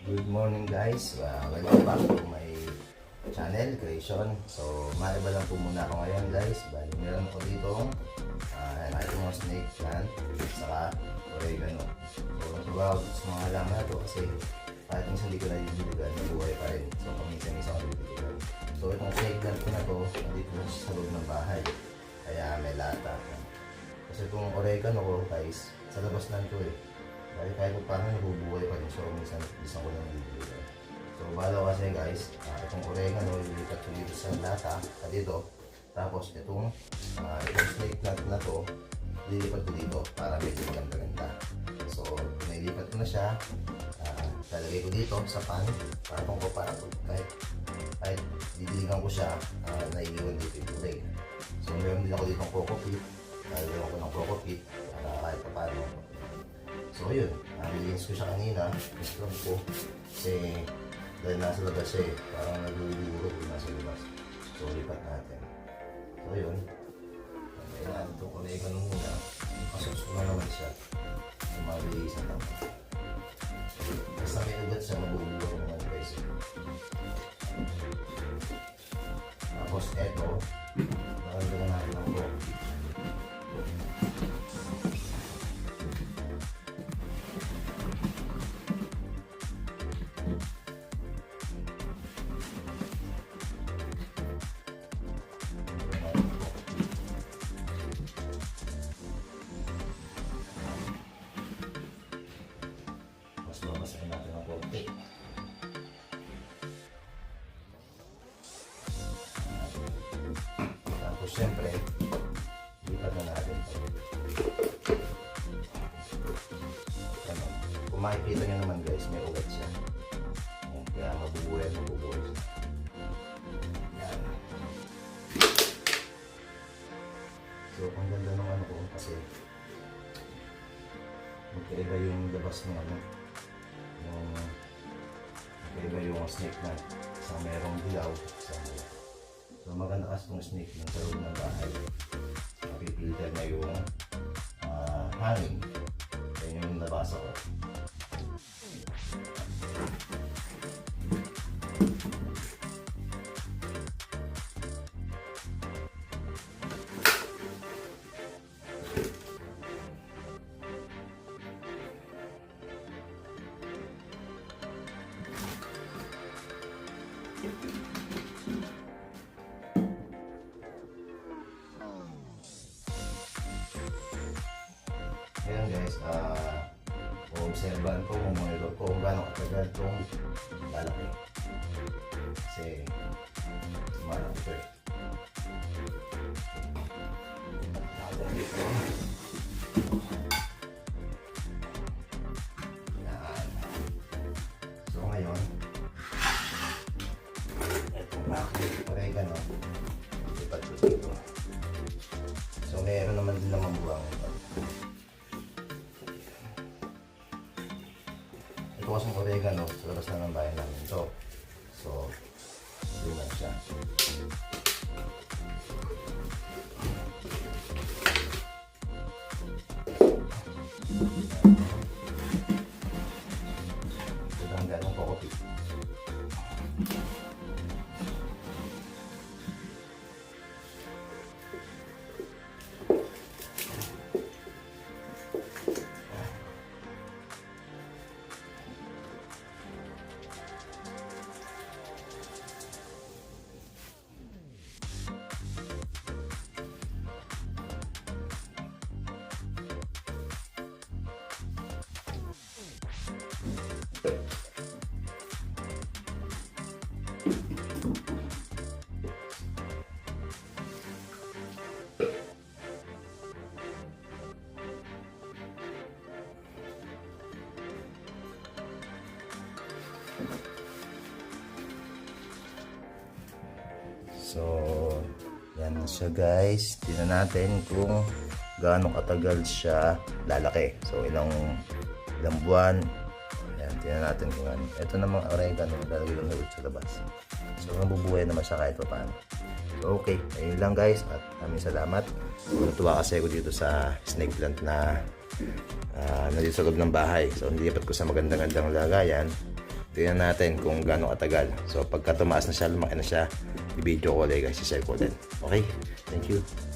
Good morning guys, welcome back to my channel, Creation. So, mariba lang po muna ako ngayon guys. Bali, meron ako dito nakita mga snake plant, saka oregano. So, nagbabago sa mga halaman na ito kasi kahit minsan hindi ko na diligan, nabuhay pa rin. So, paminsan-minsan ako diligan. So, itong snake plant ko na to, nandito na sa loob ng bahay. Kaya may lata. Kasi itong oregano ko guys, sa labas lang ito eh. Dahil kahit kung paano nabubuhay pa rin, so minsan isang ko lang nabibigay. So bala kasi guys, itong oregano ililipat ko dito sa lata, dito. Tapos itong snake plant na to, ililipat ko dito para medyo maganda-ganda. So nailipat ko na siya, lalagay ko dito sa pan, para kahit didiligan ko siya, naiiwan dito yung kulay. So meron din ako dito ng coco peat, lalagyan ko ng coco peat, para kahit pa paano. So yun, nilinis ko siya kanina, islam ko, kasi dahil nasa labas siya eh, parang naguluro kung nasa labas. So lipat natin. So yun, kailangan itong oregano muna, pasos ko na naman siya, mabilisan lang. Basta may ugat siya, mabubuo naman guys. Tapos eto, nakagdagan natin ang coffee. Babasahin natin ang konti. Tapos syempre, lipat na natin ito. Kung makikita nyo naman guys, may ugat siya. Ayan, kaya mabubuhay siya. Yan. So, ang ganda ng ano ko kasi magkaiba yung labas ng ano. Iba yung snake na isang merong dilaw, isang wala. So maganda kasi itong snake na sa loob ng bahay. Napipilter na yung hangin. Yan yung nabasa ko. Ayan guys, obserbahan ko, monitor ko kung gaano katagal itong lalaki. Kasi sumarap ito eh. So ngayon, itong oregano, lipat ko dito. So meron naman din naman buwang ito. Ito kasing oregano sa labas na ng bahay namin ito. So, yun lang siya. Ito lang ganong coco. So, yan siya guys. Tingnan natin kung gaano katagal siya lalaki. So, ilang buwan. Ayan, tingnan natin kung ano. Ito namang oregano, lalagay lang ulit sa labas. So, mabubuhay naman siya kahit pa paano. So, okay. Ayun lang guys. At maraming salamat. Natuwa kasi ako dito sa snake plant na nandito sa loob ng bahay. So, nilipat ko sa magandang-gandang lagayan. tingnan natin kung gaano katagal. So pagka tumaas na siya, lumaki na siya, i-video ko ulit guys, i-share ko ulit. Okay, thank you.